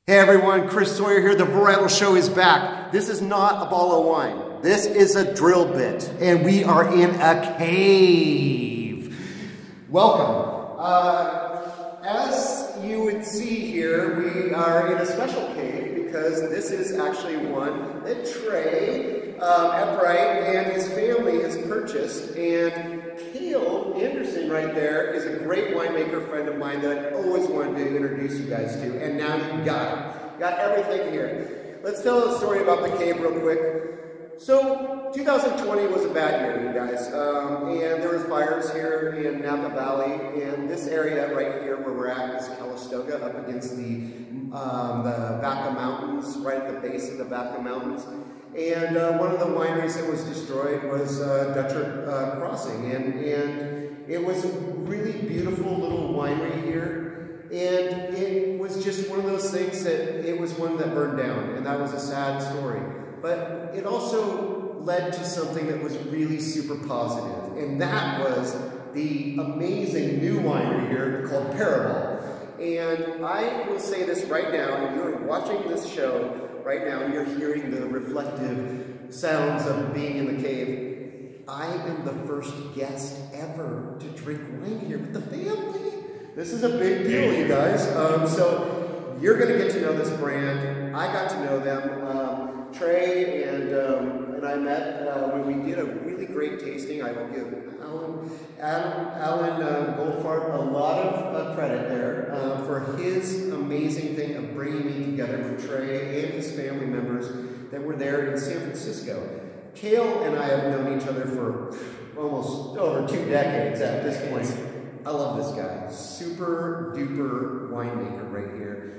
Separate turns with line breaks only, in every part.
Hey everyone, Chris Sawyer here. The Varietal Show is back. This is not a bottle of wine. This is a drill bit, and we are in a cave. Welcome. As you would see here, we are in a special cave because this is actually one that Trey Eppright and his family has purchased, and Kale Anderson right there is a great winemaker friend of mine that I always wanted to introduce you guys to, and now you got it. You got everything here. Let's tell a story about the cave real quick. So 2020 was a bad year, you guys, and there was fires here in Napa Valley, and this area right here where we're at is Calistoga, up against the Vaca Mountains, right at the base of the Vaca Mountains. And one of the wineries that was destroyed was Dutcher Crossing, and it was a really beautiful little winery here, and it was just one of those things that it was one that burned down, and that was a sad story. But it also led to something that was really super positive, and that was the amazing new winery here called Parabol. And I will say this right now, and you're watching this show right now, and you're hearing the reflective sounds of being in the cave. I am the first guest ever to drink wine here with the family. This is a big deal, you guys. So you're going to get to know this brand. I got to know them. Trey and I met when we did a really great tasting. I will give Alan Goldfarb a lot of credit there for his amazing thing of bringing me together with Trey and his family members that were there in San Francisco. Kale and I have known each other for almost over 2 decades at this point. I love this guy. Super duper winemaker right here.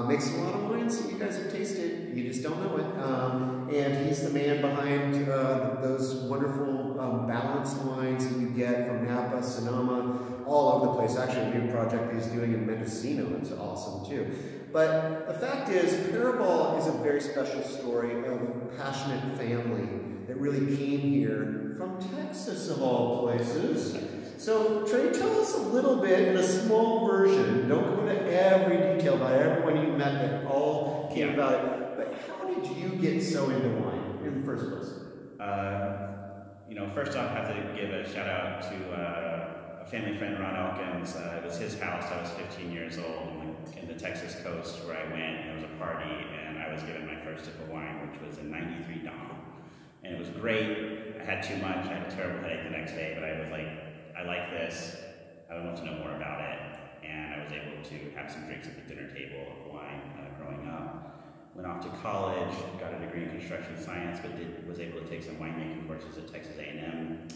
Makes a lot of wines that you guys have tasted. You just don't know it. And he's the man behind those wonderful balanced wines that you get from Napa, Sonoma, all over the place. Actually, a new project he's doing in Mendocino. It's awesome too. But the fact is, Parabol is a very special story of a passionate family that really came here from Texas, of all places. So, Trey, tell us a little bit in a small version. Don't go into every detail about everyone you met that all came about it. But how did you get so into wine in the first place?
First off, I have to give a shout out to a family friend, Ron Elkins. It was his house. I was 15 years old in the Texas coast where I went, and there was a party, and I was given my first sip of wine, which was a 93 Dom. And it was great. I had too much. I had a terrible headache the next day, but I was like, I like this. I want to know more about it. And I was able to have some drinks at the dinner table of wine growing up. Went off to college, got a degree in construction science, but was able to take some winemaking courses at Texas A&M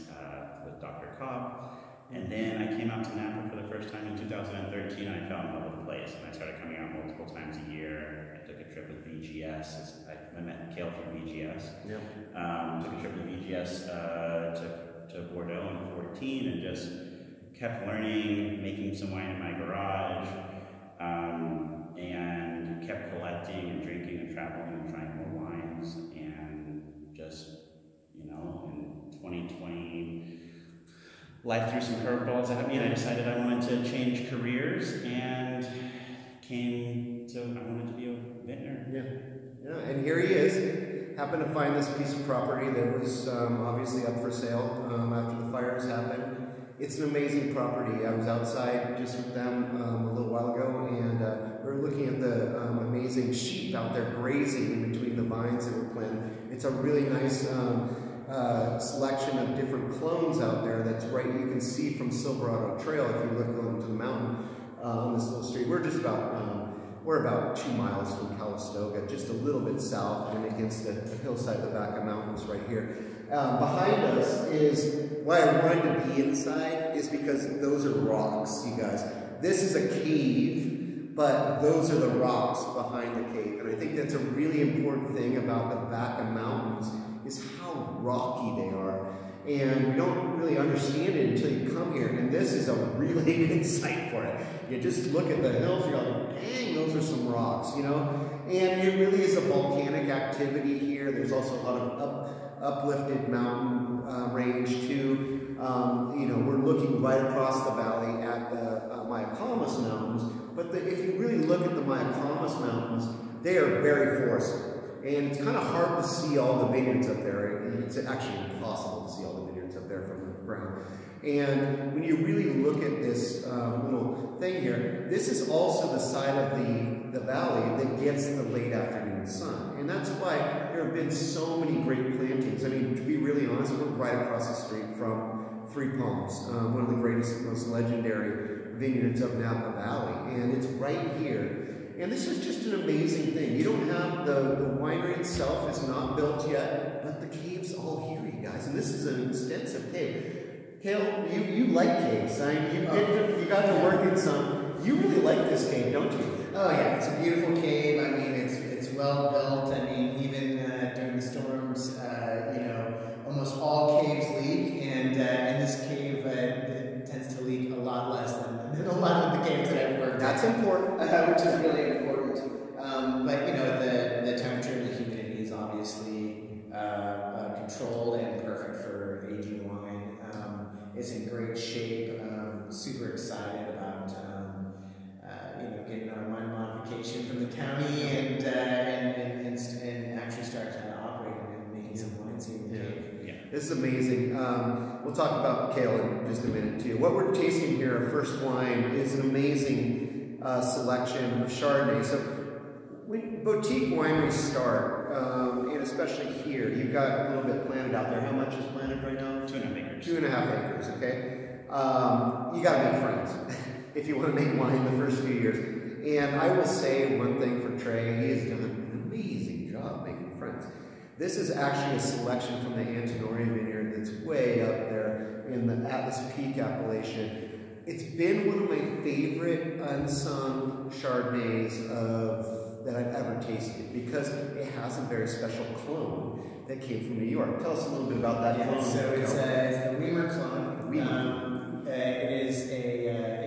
with Dr. Cobb. And then I came out to Napa for the first time in 2013, and I fell in love with the place. And I started coming out multiple times a year. I took a trip with VGS. I met Kale from VGS. Yep. Took a trip with VGS to Bordeaux in 2014, and just kept learning, making some wine in my garage, and kept collecting and drinking and traveling and trying more wines. And just, in 2020, life threw some curveballs at me, and I decided I wanted to change careers, and I wanted to be a vintner.
Yeah, and here he is. Happened to find this piece of property that was obviously up for sale after the fires happened. It's an amazing property. I was outside just with them a little while ago, and we were looking at the amazing sheep out there grazing in between the vines that were planted. It's a really nice selection of different clones out there that's right, you can see from Silverado Trail if you look into the mountain on this little street. We're about 2 miles from Calistoga, just a little bit south and against the hillside of the Vaca Mountains right here. Behind us is, why I wanted to be inside is because those are rocks, you guys. This is a cave, but those are the rocks behind the cave. And I think that's a really important thing about the Vaca Mountains is how rocky they are. And you don't really understand it until you come here, and this is a really good site for it. You just look at the hills, you're like, dang, those are some rocks, And it really is a volcanic activity here. There's also a lot of uplifted mountain range too. We're looking right across the valley at the Mayacamas Mountains, but if you really look at the Mayacamas Mountains, they are very forested. And it's kind of hard to see all the vineyards up there. It's actually impossible to see all the vineyards up there from the ground. And when you really look at this little thing here, this is also the side of the valley that gets the late afternoon sun. And that's why there have been so many great plantings. I mean, to be really honest, we're right across the street from Three Palms, one of the greatest, most legendary vineyards of Napa Valley. And it's right here. And this is just an amazing thing. You don't have, the winery itself is not built yet, but the cave's all here, you guys. And this is an extensive cave. Kale, you like caves. I mean, you got to work in some. You really like this cave, don't you?
Oh yeah, it's a beautiful cave. I mean, it's well built. I mean, even during the storms, you know, almost all caves leak, and this cave it tends to leak a lot less than a lot of the caves that I've worked.
That's important,
which is really important. But you know, the temperature and the humidity is obviously controlled and perfect for aging wine. It's in great shape. Super excited about you know, getting our wine modification from the county and actually start operating and making some wines here in the cave.
Yeah. This is amazing. We'll talk about Kale in just a minute too. What we're tasting here, our first wine, is an amazing selection of Chardonnay. So when boutique wineries start, and especially here, you've got a little bit planted out there. How much is planted right now?
2.5 acres.
2.5 acres, okay? You gotta make friends if you want to make wine the first few years. And I will say one thing for Trey, he has done an amazing job making friends. This is actually a selection from the Antinori Vineyard that's way up there in the Atlas Peak appellation. It's been one of my favorite unsung Chardonnays that I've ever tasted because it has a very special clone that came from New York. Tell us a little bit about that clone.
So it's the Weimer clone.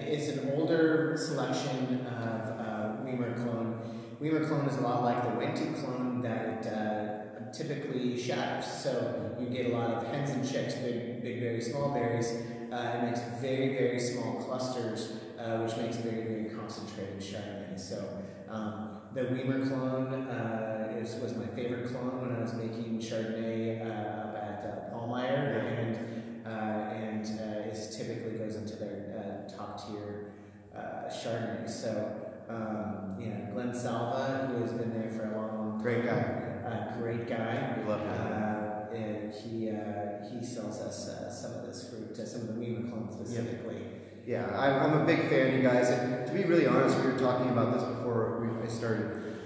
It's an older selection of Weimer clone. Weimer clone is a lot like the Wente clone that it typically shatters. So you get a lot of hens and chicks, big berries, small berries. It makes very, very small clusters, which makes very, very concentrated Chardonnay. So the Weimer clone was my favorite clone when I was making Chardonnay up at Paulmeyer, and it typically goes into their top tier Chardonnay. So you know, Glenn Salva, who has been there for a long time,
great guy.
Great guy.
We love him.
And he sells us some of this fruit, some of the Weimer clones specifically.
Yeah, I'm a big fan, you guys. And to be really honest, we were talking about this before I started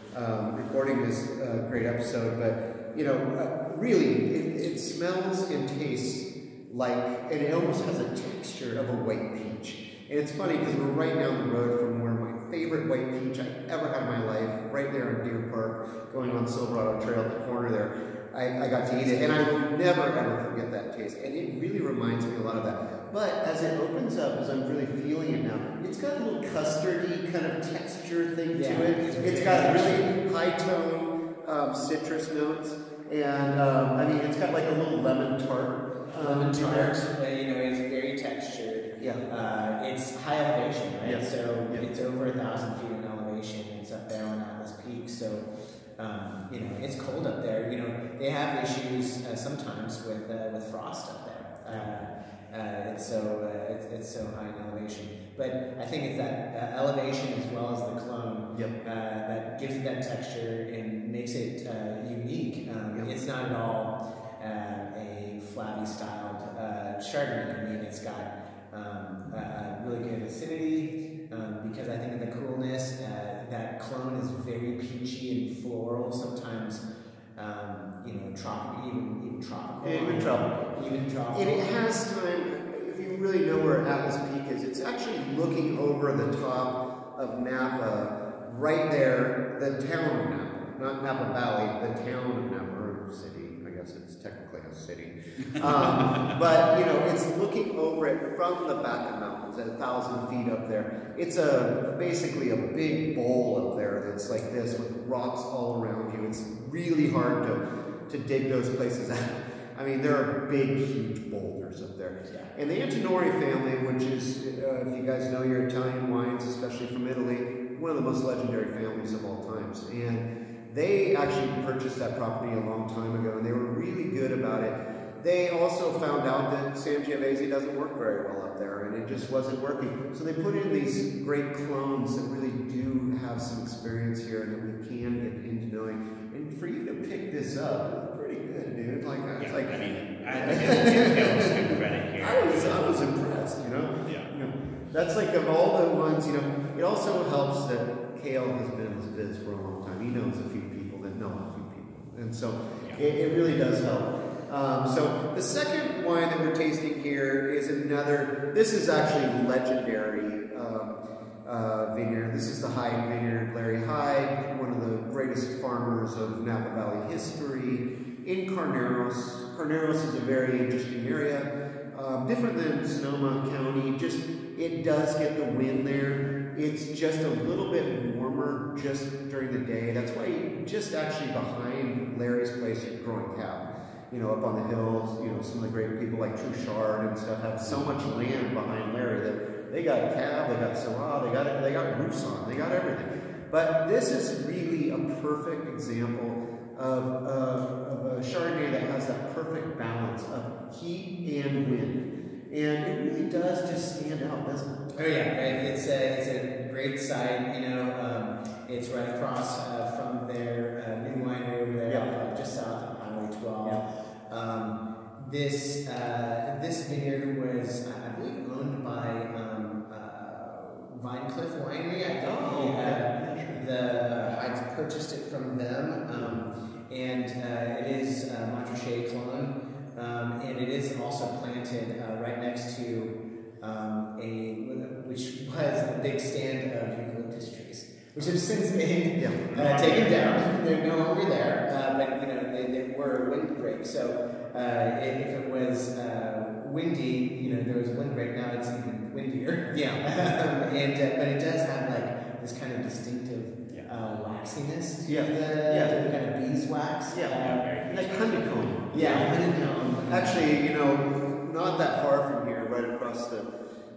recording this great episode. But you know, really, it smells and tastes like, and it almost has a texture of a white peach. And it's funny because we're right down the road from where my favorite white peach I ever had in my life, right there in Deer Park, going on Silverado Trail at the corner there. I got to eat it, and I will never ever forget that taste. And it really reminds me a lot of that. But as it opens up, as I'm really feeling it now, it's got a little custardy kind of texture thing to it. It's got really high tone citrus notes, and I mean, it's got like a little lemon tart.
Lemon tart, you know, it's very textured.
Yeah.
It's high elevation, right?
Yes.
So it's over 1,000 feet in elevation. It's up there on Atlas Peak. So you know, it's cold up there. You know, they have issues sometimes with frost up there. It's so high in elevation. But I think it's that elevation as well as the clone that gives it that texture and makes it unique. It's not at all a flabby styled Chardonnay. I mean, it's got really good acidity because I think of the coolness. That clone is very peachy and floral. Sometimes, you know, tropical, even tropical.
Even tropical. And it has time. If you really know where Atlas Peak is, it's actually looking over the top of Napa, right there, the town of Napa, not Napa Valley, the town of Napa, or city. I guess it's technically a city. But, you know, it's looking over it from the back of mountains at 1,000 feet up there. It's basically a big bowl up there that's like this with rocks all around you. It's really hard to dig those places out. I mean, there are big, huge boulders up there. And the Antinori family, which is, if you guys know your Italian wines, especially from Italy, one of the most legendary families of all times. And they actually purchased that property a long time ago, and they were really good about it. They also found out that Sangiovese doesn't work very well up there, and it just wasn't working. So they put in these great clones that really do have some experience here and that we can get into knowing. And for you to pick this up, it's pretty good, dude. Like, I was like,
I mean, I give good credit here.
I was impressed, you know?
Yeah.
You know, that's like of all the ones, you know, it also helps that Kale has been in this biz for a long time. He knows a few people that know a few people. And so it really does help. So the second wine that we're tasting here is another, this is actually legendary vineyard. This is the Hyde Vineyard, Larry Hyde, one of the greatest farmers of Napa Valley history in Carneros. Carneros is a very interesting area, different than Sonoma County. Just, it does get the wind there. It's just a little bit warmer just during the day. That's why just actually behind Larry's place you're growing cab. You know, up on the hills, you know, some of the great people like Trouchard and stuff have so much land behind Larry that they got Cab, they got Syrah, they got Roussan, they got everything. But this is really a perfect example of a Chardonnay that has that perfect balance of heat and wind. And it really does just stand out, doesn't it?
Oh yeah, right. It's a great site. You know, it's right across from their new winery over there, just south of Highway 12. This vineyard was, I believe, owned by Vinecliff Winery. I think the Hyde's purchased it from them, and it is Montrachet clone, and it is also planted right next to which was a big stand of eucalyptus trees, which have since been taken down. They're no longer there, but you know they were a windbreak. So if it was windy, you know there was a windbreak. Now it's even windier. Yeah, but it does have like this kind of distinctive waxiness to the kind of beeswax.
Like honeycomb.
Honeycomb.
Actually, you know, not that far from here, right across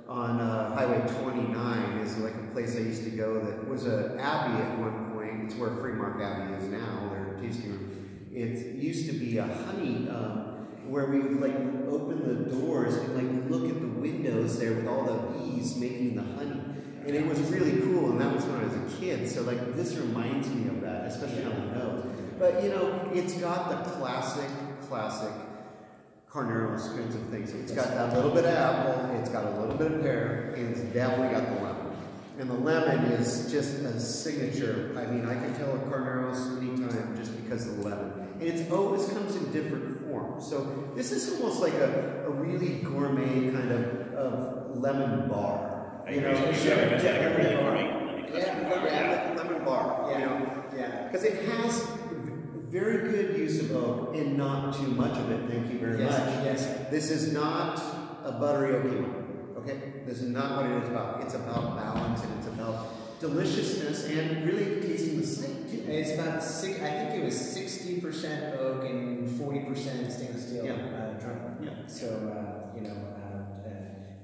on Highway 29 is like a place I used to go that was an abbey at one point. It's where Freemark Abbey is now, their tasting room. It used to be a honey, where we would like open the doors and like look at the windows there with all the bees making the honey. And it was really cool, and that was when I was a kid. So like this reminds me of that, especially on the nose. But you know, it's got the classic Carneros kinds of things. It's got that little bit of apple, it's got a little bit of pear, and it's definitely got the lemon. And the lemon is just a signature. I mean, I can tell a Carneros anytime just because of the lemon. And it always comes in different forms. So this is almost like a really gourmet kind of lemon bar. You know, lemon bar. Because it has very good use of oak and not too much of it. Thank you very much. This is not a buttery oaky wine. Okay, this is not what it is about. It's about balance and it's about deliciousness and really tasting the site too.
It's about I think it was 60% oak and 40% stainless steel drum. So you know.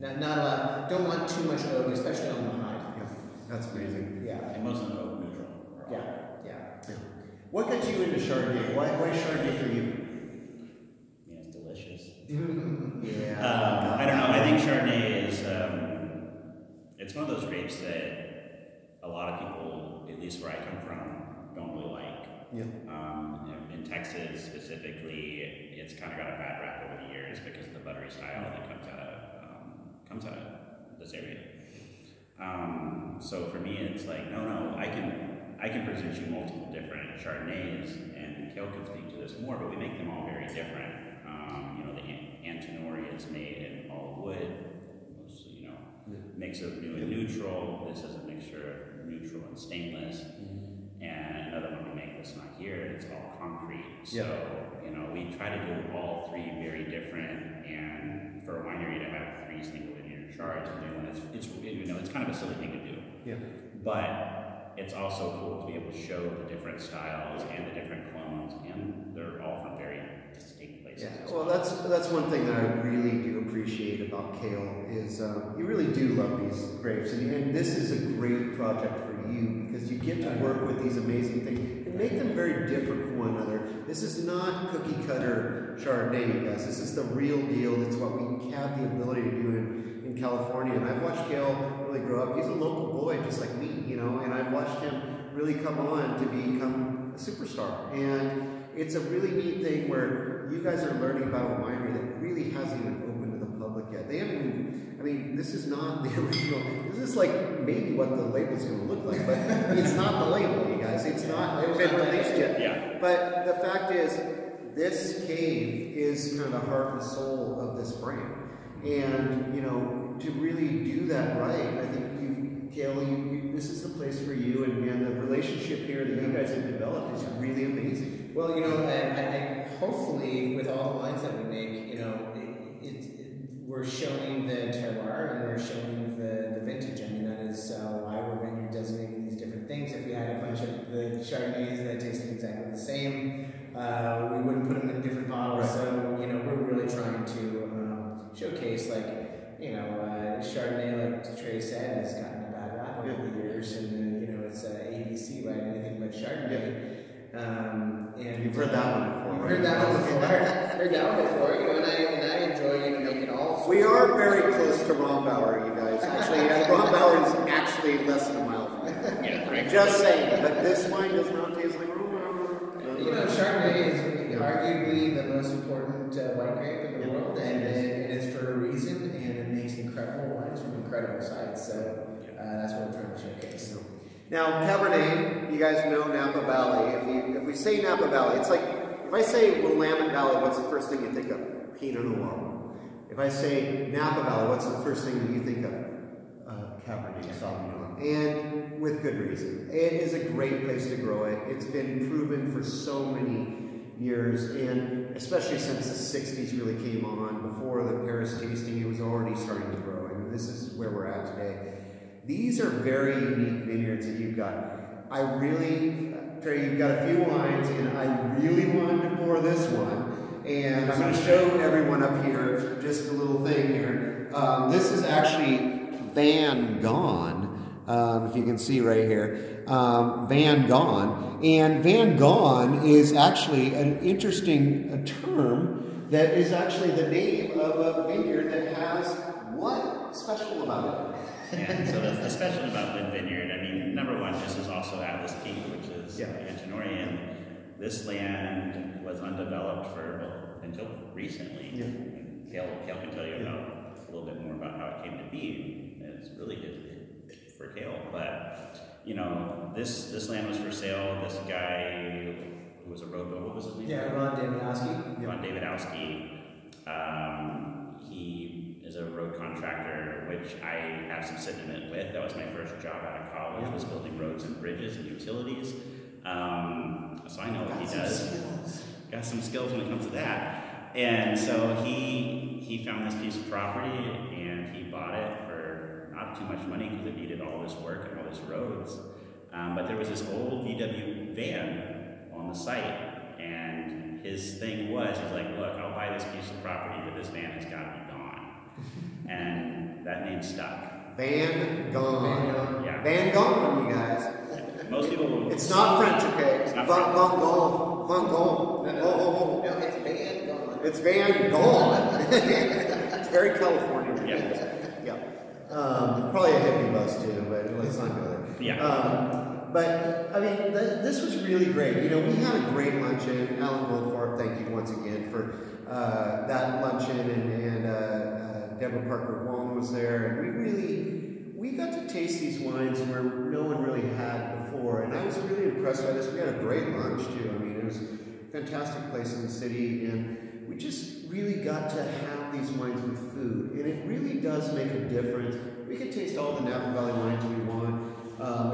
Not a lot. Don't want too much oak, especially on the Hyde.
That's amazing.
And most of them oak neutral.
What got you into Chardonnay? Why Chardonnay for you?
Yeah, it's delicious.
I
don't know. I think Chardonnay is it's one of those grapes that a lot of people, at least where I come from, don't really like. In Texas specifically, it's kind of got a bad rap over the years because of the buttery style that comes out of this area. So for me, it's like, no, I can present you multiple different Chardonnays, and Kale can speak to this more, but we make them all very different. You know, the Antinori is made in all wood, mostly, you know, mix of new and neutral. This is a mixture of neutral and stainless. And another one we make that's not here, it's all concrete. So, you know, we try to do all three very different, and for a winery to have 3 single vineyard chards and do one, it's you know, it's kind of a silly thing to do. But it's also cool to be able to show the different styles and the different clones, and they're all from very distinct places.
Well, that's one thing that I really do appreciate about Kale is you really do love these grapes, and this is a great project for you, because you get to work with these amazing things and make them very different from one another. This is not cookie cutter Chardonnay, you guys. This is the real deal. That's what we have the ability to do in California. And I've watched Kale really grow up. He's a local boy just like me, you know, and I've watched him really come on to become a superstar. And it's a really neat thing where you guys are learning about a winery that really hasn't even opened to the public yet. They haven't even, I mean, this is not the original. This is like maybe what the label's going to look like, but it's not the label, you guys. It's not been released yet.
Yeah.
But the fact is, this cave is kind of the heart and soul of this brand. And, you know, to really do that right, I think Kale, this is the place for you, and the relationship here that you guys have developed is really amazing.
Well, you know, I hopefully with all the wines that we make, you know, we're showing the terroir and we're showing the vintage. I mean, that is why we're vineyard designating these different things. If we had a bunch of the Chardonnays that tasted exactly the same, we wouldn't put them in different bottles. Right. So, you know, we're really trying to showcase, like, you know, Chardonnay, like Trey said, has gotten a bad rap over the years, and you know, it's ABC, right? Anything but Chardonnay. And
you've heard that one before, right?
Heard that one before. Heard that one before. You know, and I enjoy, you know, making all.
We are very close to Rombauer, you guys. Actually, Rombauer is actually less than a mile from here.
Yeah, right.
Just saying, but this wine does not taste like Rombauer.
You know, Chardonnay is arguably the most important white grape in the world, and it is for a reason, and it makes incredible wines from incredible sites. So that's what we're trying to showcase.
Now, Cabernet, you guys know Napa Valley. If we say Napa Valley, it's like, if I say Willamette Valley, what's the first thing you think of? Pinot Noir. If I say Napa Valley, what's the first thing that you think of? Cabernet Sauvignon. And with good reason. It is a great place to grow it. It's been proven for so many years, and especially since the 60s really came on. Before the Paris tasting, it was already starting to grow, and this is where we're at today. These are very unique vineyards that you've got. I really, Trey, you've got a few wines, and I really wanted to pour this one. And I'm going to show everyone up here just a little thing here. This is actually Vangone, if you can see right here. Vangone. And Vangone is actually an interesting term that is actually the name of a vineyard that has what special about it?
Yeah, so the special about Lynn Vineyard, I mean, number one, this is also at this peak, which is Antinorian. This land was undeveloped until recently. Yeah. Kale can tell you about a little bit more about how it came to be. It's really good for Kale, but you know, this land was for sale. This guy who was a road builder, what was his name?
Yeah, Ron Davidowski.
Ron Davidowski. He is a road contractor, which I have some sentiment with. That was my first job out of college, was building roads and bridges and utilities. So I know what he does. Got some skills when it comes to that. And so he found this piece of property and he bought it for not too much money because it needed all this work and all these roads. But there was this old VW van on the site, and his thing was, he's like, look, I'll buy this piece of property, but this van has got to be gone. And that name stuck.
Vangone.
Yeah.
Vangone, you guys.
Most people will...
It's not French, okay?
It's not
Vangone. Vangone.
No, it's Vangone.
It's Vangone. It's very California.
Yeah.
Probably a hippie bus too, but let's not go there.
Yeah.
But, I mean, this was really great. You know, we had a great luncheon. Alan Goldfarb, thank you once again for that luncheon, and Deborah Parker Wong was there. And we got to taste these wines where no one really had before, and I was really impressed by this. We had a great lunch, too. I mean, it was a fantastic place in the city, and we just really got to have these wines with food, and it really does make a difference. We could taste all the Napa Valley wines we want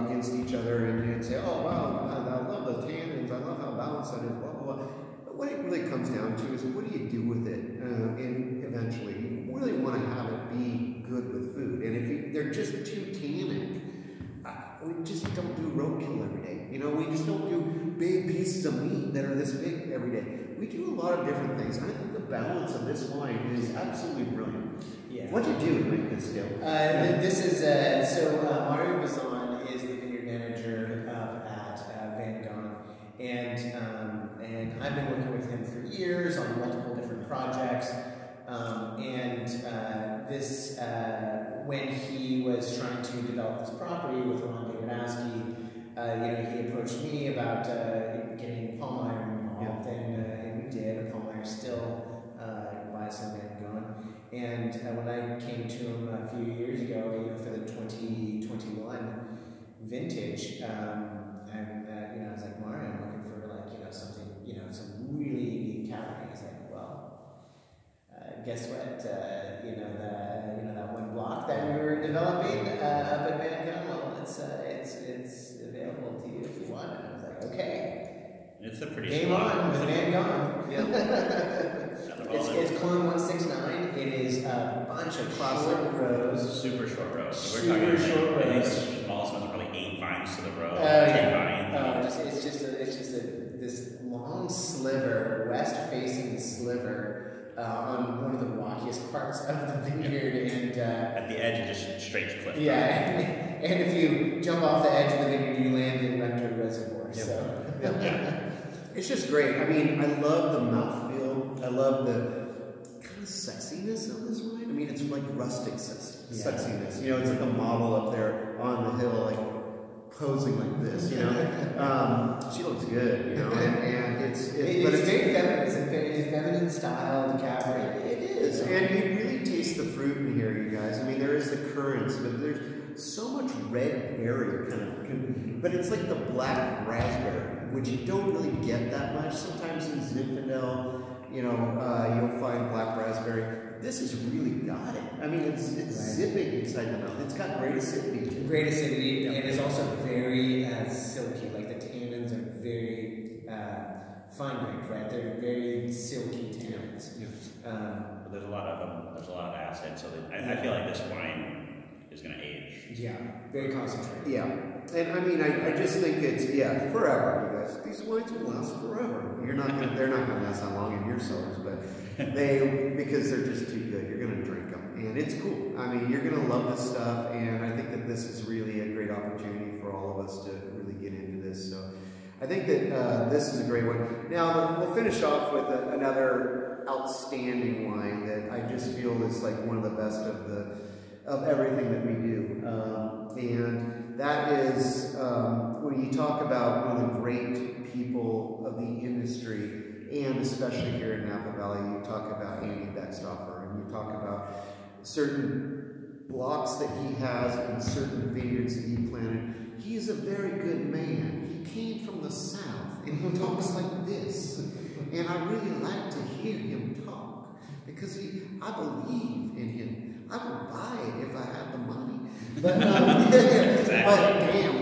against each other and say, oh, wow, I love the tannins, I love how balanced that is, blah, blah, blah. But what it really comes down to is, what do you do with it? And eventually, you really want to have it be good with food. And if they're just too tannic, we just don't do roadkill every day. You know, we just don't do big pieces of meat that are this big every day. We do a lot of different things. And I think the balance of this wine is absolutely brilliant. Yeah. What did you do to make this deal?
This is, Mario Bazan is the vineyard manager years on multiple different projects. When he was trying to develop this property with Ron David, he approached me about getting Paulmeyer involved, and we did. Paulmeyer still buys some Vangone. And when I came to him a few years ago, for the 2021 vintage, I was like, Mario, I'm looking for something, some really unique Cabernet. He's like, well, guess what? That one block that we were developing up at Vangone, well, it's available to you if you want it. I was like, okay.
It's a pretty
game on with Vangone.
Yeah.
It's clone 169. It is a bunch of short rows.
Super short rows. So
Super
we're talking
short rows.
I think the smallest one's probably 8 vines to the row.
It's just this long sliver, west-facing sliver on one of the rockiest parts of the vineyard, and
at the edge, it just straight cliff.
Yeah, and if you jump off the edge of the vineyard, you land in Rector Reservoir.
Yep.
So
it's just great. I mean, I love the mouthfeel. I love the kind of sexiness of this wine. I mean, it's like rustic sexiness. It's like a model up there on the hill, like posing like this. She looks good. And it's
very feminine. It's feminine style Cabernet.
It is, and you really taste the fruit in here, you guys. I mean, there is the currants, but there's so much red berry but it's like the black raspberry, which you don't really get that much. Sometimes in Zinfandel, you'll find black raspberry. This has really got it. I mean, it's zipping inside the mouth. It's got great acidity to it.
Great acidity, and it's also very silky. Like the tannins are very fine-grained, right? They're very silky tannins.
But there's a lot of them. There's a lot of acid, so I feel like this wine is going to age.
Yeah, very concentrated.
Yeah, and I mean, I just think it's forever, you guys. These wines will last forever. They're not gonna last that long in your cellars, but because they're just too good. You're gonna drink them, and it's cool. I mean, you're gonna love this stuff, and I think that this is really a great opportunity for all of us to really get into this. So, I think that this is a great one. Now we'll finish off with another outstanding wine that I just feel is like one of the best of everything that we do, and that is when you talk about one of the great people of the industry, and especially here in Napa Valley, you talk about Andy Beckstoffer, and you talk about certain blocks that he has and certain vineyards that he planted. He is a very good man. He came from the South, and he talks like this, and I really like to hear him talk, because I believe in him. I would buy it if I had the money. But, but damn,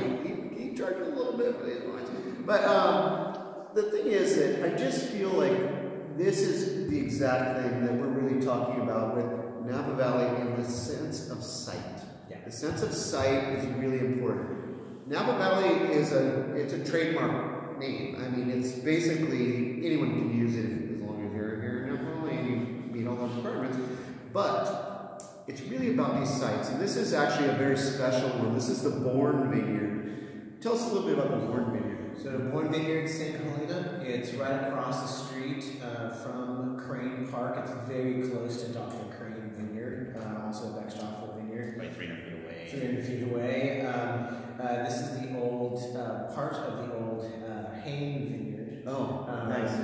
he charged a little bit for these wines. But the thing is that I just feel like this is the exact thing that we're really talking about with Napa Valley in the sense of sight.
Yeah.
The sense of sight is really important. Napa Valley it's a trademark name. I mean, it's basically anyone can use it as long as you're here in Napa Valley and you meet all those requirements. But it's really about these sites, and this is actually a very special one. This is the Bourn Vineyard. Tell us a little bit about the Bourn Vineyard.
So the Bourn Vineyard, St. Helena, it's right across the street from Crane Park. It's very close to Dr. Crane Vineyard, also Beckstoffer Vineyard.
Like 300 feet away.
300 feet away. This is the old, part of the old Hayne Vineyard.
Oh, nice.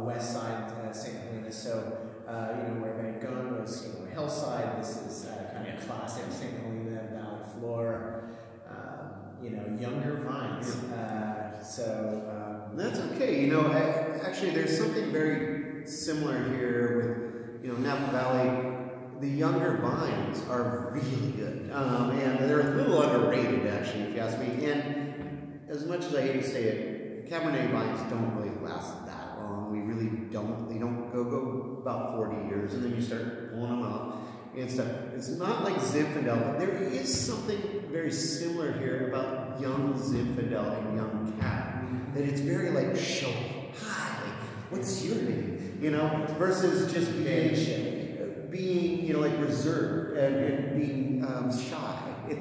West side, St. Helena. So, where Vangone was, a hillside, this is kind of classic St. Helena valley floor, younger vines.
That's okay. Actually, there's something very similar here with, Napa Valley. The younger vines are really good, and they're a little underrated, actually, if you ask me. And as much as I hate to say it, Cabernet vines don't really last that long. We really don't. They don't go about 40 years, and then you start pulling them off and stuff. It's not like Zinfandel, but there is something very similar here about young Zinfandel and young Cab. That it's very like showy. Hi, what's your name? Versus just being like reserved and being shy.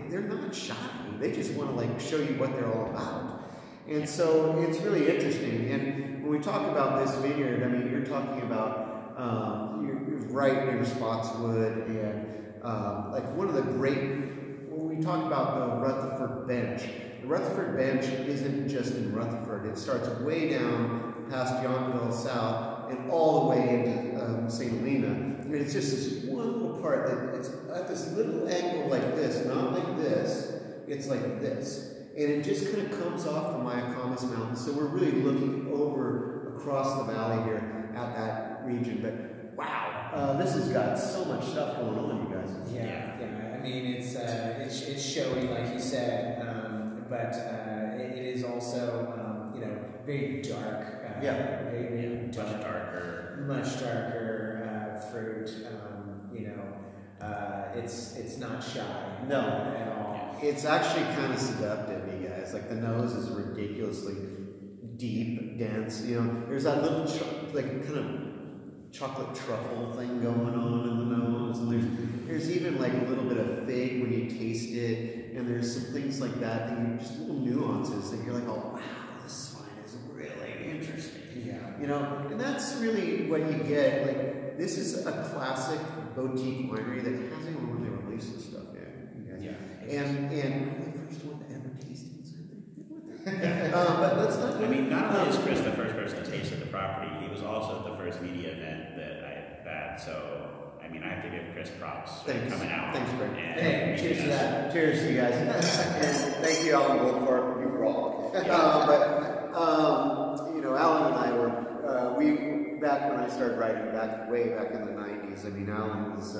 They're not shy. They just want to show you what they're all about. And so it's really interesting. And when we talk about this vineyard, I mean, you're talking about, you're right near Spotswood, and like one of the great, when we talk about the Rutherford Bench, the Rutherford Bench isn't just in Rutherford. It starts way down past Yountville South and all the way into St. Helena. And it's just this one little part that it's at this little angle like this, not like this. It's like this. And it just kind of comes off the Mayacamas Mountain. So we're really looking over across the valley here at that region. But wow, this has got so much stuff going on, you guys.
Yeah. I mean, it's showy, like you said, but it is also, you know, very dark. Very dark, much darker fruit. You know, it's not shy.
No,
at all.
It's actually kind of seductive, you guys. Like the nose is ridiculously deep, dense. You know, there's that little like kind of chocolate truffle thing going on in the nose, and there's even like a little bit of fig when you taste it, and there's some things like that, and just little nuances that you're like, oh wow, this wine is really interesting.
Yeah.
You know, and that's really what you get. Like this is a classic boutique winery that hasn't even really released this stuff yet. And the first one to ever taste it. But let's not.
I mean, not only is Chris the first person to taste at the property, he was also at the first media event that I had. So, I mean, I have to give Chris props for coming out.
Thanks, Greg.
Hey, cheers to that.
Cheers to you guys. And thank you, Alan Goldfarb. You rock. You know, Alan and I were, back when I started writing, way back in the 90s, I mean, Alan was,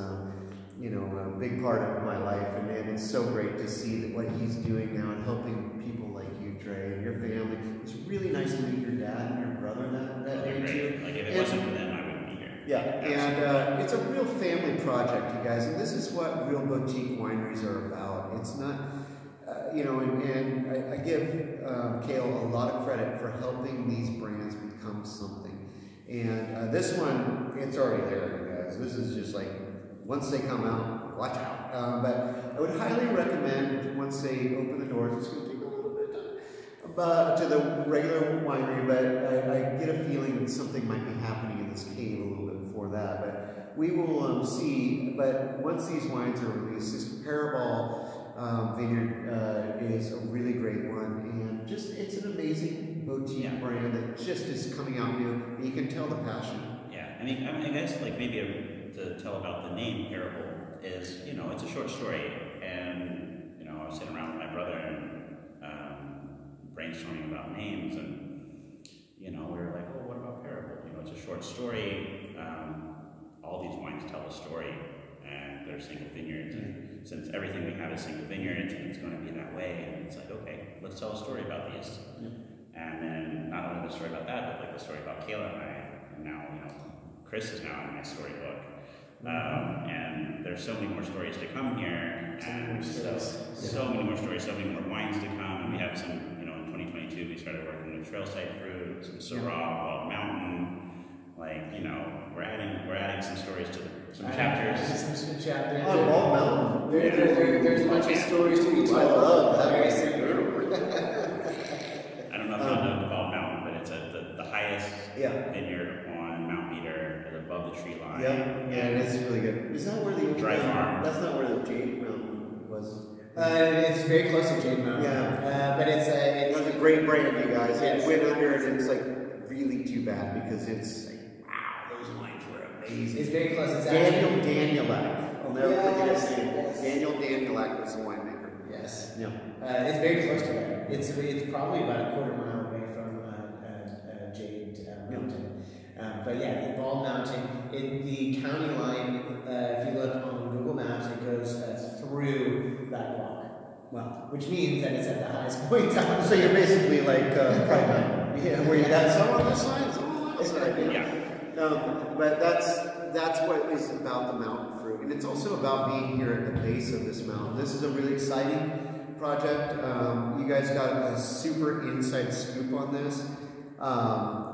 you know, a big part of my life, and it's so great to see that what he's doing now and helping people like you, Trey, and your family. It's really nice to meet your dad and your brother that day too.
Like if it wasn't for them, I wouldn't be here.
Yeah, and it's a real family project, you guys, and this is what real boutique wineries are about. It's not, you know, and I give Kale a lot of credit for helping these brands become something. And this one, it's already there, you guys. This is just like, once they come out, watch out. But I would highly recommend, once they open the doors, it's going to take a little bit of time, to the regular winery, but I get a feeling that something might be happening in this cave a little bit before that. But we will see. But once these wines are released, this Carneros Vineyard is a really great one. And just, it's an amazing boutique brand that just is coming out new. You can tell the passion.
Yeah, I mean, I guess like maybe to tell about the name Parable is, you know, it's a short story, and you know, I was sitting around with my brother and brainstorming about names, and you know, we were like, oh, what about Parable? You know, it's a short story. All these wines tell a story, and they're single vineyards, and since everything we have is single vineyards, and it's going to be that way, and it's like, okay, let's tell a story about these. And then not only the story about that, but like the story about Kale and I, and now, you know, Chris is now in my storybook. And there's so many more stories to come here, and so many more stories, so many more wines to come. And we have some, you know, in 2022 we started working with trailside fruit, some Syrah, Bald Mountain. Like, you know, we're adding some stories to some chapters.
Some chapters.
Oh, Bald Mountain.
There's a bunch of stories to be told.
I love that.
I don't know if you know the Bald Mountain, but it's the highest vineyard on Mount Meter, above the tree line.
Yeah, it's really good. Is that where the
Dry farm?
That's not where the Jade Mountain was.
It's very close to Jade Mountain.
Yeah,
but it's
a great brand, you guys. It went under, and it's like really too bad because it's like, wow, those wines were amazing.
It's very close. It's
Daniel Danielak. I'll never forget his name. Daniel Danielak was the winemaker.
Yes.
Yeah.
It's very close to that. It's probably about a quarter mile away from Jade Mountain. But yeah, the Bald Mountain, the county line, if you look on Google Maps, it goes through that block. Well, which means that it's at the highest point down.
So you're basically like Pride Mountain. Yeah, where you got some on this side, some on that side. Yeah. But that's what is about the mountain fruit. And it's also about being here at the base of this mountain. This is a really exciting project. You guys got a super inside scoop on this.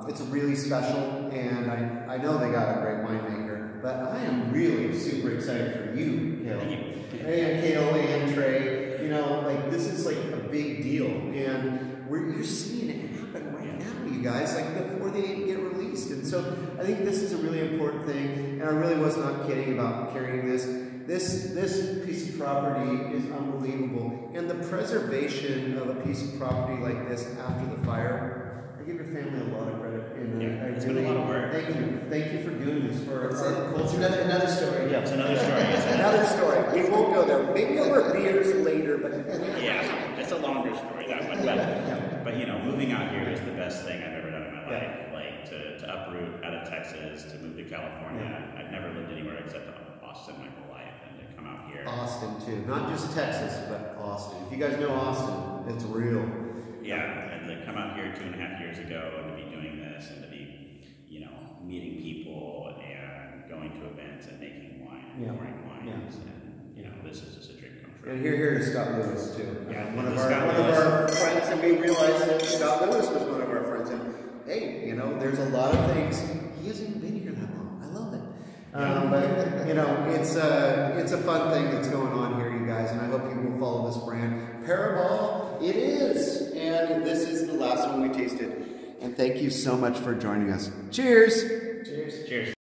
It's really special, and I know they got a great winemaker, but I am really super excited for you, Kale.
Thank you.
And Kale and Trey. You know, like this is like a big deal, and you're seeing it happen right now, you guys, like before they even get released. And so I think this is a really important thing, and I really was not kidding about carrying this. This piece of property is unbelievable, and the preservation of a piece of property like this after the fire, I give your family a lot of credit. And
it's been a lot of work.
Thank you for doing this for our culture.
It's another story.
Yeah, it's another story.
Another story. We won't go there. Maybe over beers later, but
yeah, it's a longer story that one. But you know, moving out here is the best thing I've ever done in my life. Like to uproot out of Texas, to move to California. I've never lived anywhere except Austin my whole life, and to come out here.
Austin too, not just Texas, but Austin. If you guys know Austin, it's real.
Yeah, and to come out here 2.5 years ago and to be doing this and to be, you know, meeting people and going to events and making wine and pouring wines, and you know, this is just a dream come true.
And here to Scott Lewis too.
Yeah,
one of our friends, and we realized that Scott Lewis was one of our friends. And hey, you know, there's a lot of things. He hasn't been here that long. I love it. But you know, it's a fun thing that's going on here, you guys, and I hope you will follow this brand. Parabol, it is, and this is the last one we tasted. And thank you so much for joining us. Cheers.
Cheers.
Cheers.